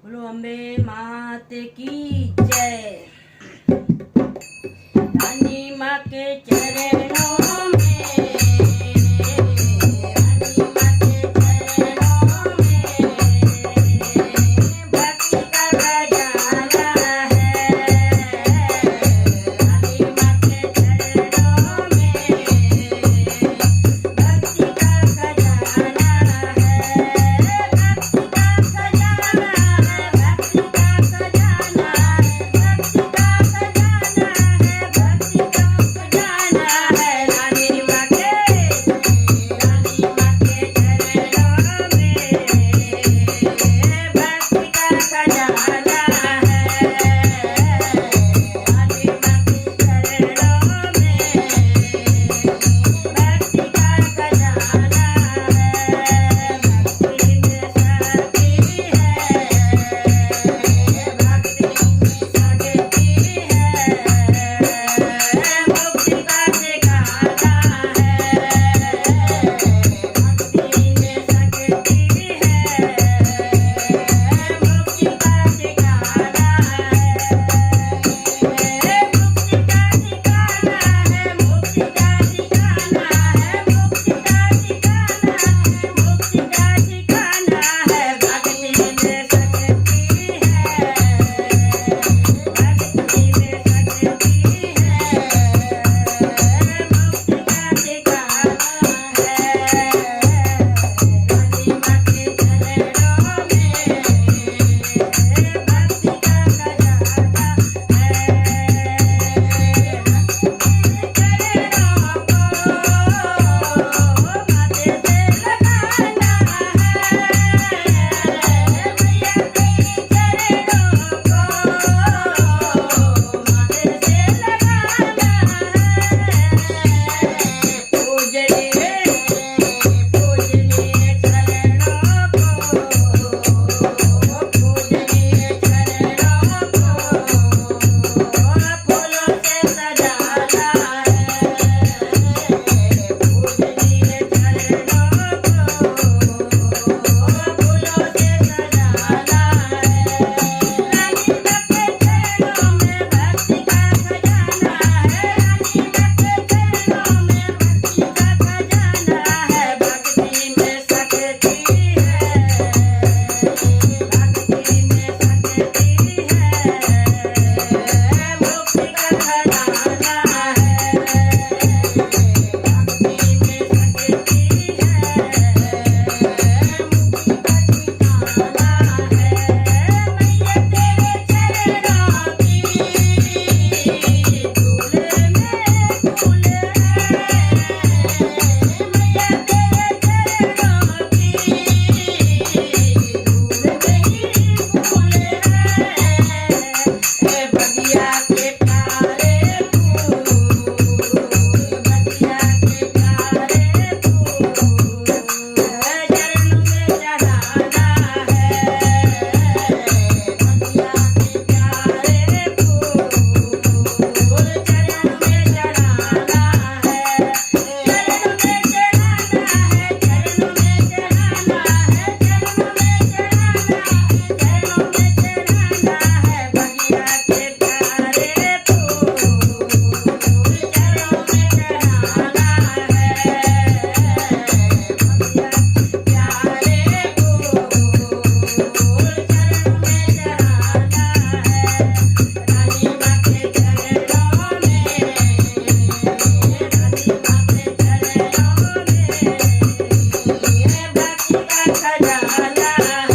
बोलो अम्बे मात की जय। रानी माँ के चरणों में, रानी माँ के चरणों में भक्ति का खजाना है। रानी माँ के चरणों में भक्ति का खजाना है। भक्ति का खजाना है, भक्ति का खजाना है, भक्ति का खजाना है, भक्ति का खजाना है। रानी माँ के चरणों में भक्ति का खजाना है। रानी माँ के चरणों में भक्ति का खजाना है। भक्ति में शक्ति है, भक्ति में शक्ति है, मुक्ति का ठिकाना है। भक्ति में शक्ति है, मुक्ति का ठिकाना है। मुक्ति का ठिकाना है, मुक्ति का ठिकाना है, मुक्ति का ठिकाना है, मुक्ति का ठिकाना है। भक्ति में शक्ति है, भक्ति में शक्ति है, मुक्ति का ठिकाना है। रानी माँ के चरणों में भक्ति का खजाना है। चरणों को माथे से लगाना है। मैया तेरे चरणों को माथे से लगाना है। पूजनीय पूजनीय चरणों को, पूजनीय चरणों को फूलों से सजाना है। पूजनीय चरणों को फूलों से सजाना है। रानी माँ के चरणों में भक्ति का खजाना है। रानी माँ के चरणों में भक्ति का खजाना है। भक्ति में शक्ति है, भक्ति में शक्ति है, मुक्ति का खजाना है। भक्ति में शक्ति है, मुक्ति का ठिकाना है। मैया तेरे चरणों की धूल में फूल है। मैया तेरे चरणों की धूल में ही फूल है। बगिया के प्यारे फूल, बगिया के प्यारे फूल चरणों में चढ़ाना है। बगिया के प्यारे फूल चरणों में चढ़ाना है। चरणों में चढ़ाना है, चरणों में चढ़ाना है, चरणों में चढ़ाना है, चरणों में चढ़ाना है। बगिया के प्यारे फूल चरणों में चढ़ाना है। बगिया के प्यारे फूल चरणों में चढ़ाना है। रानी माँ के चरणों में, रानी माँ के चरणों में भक्ति का खजाना है।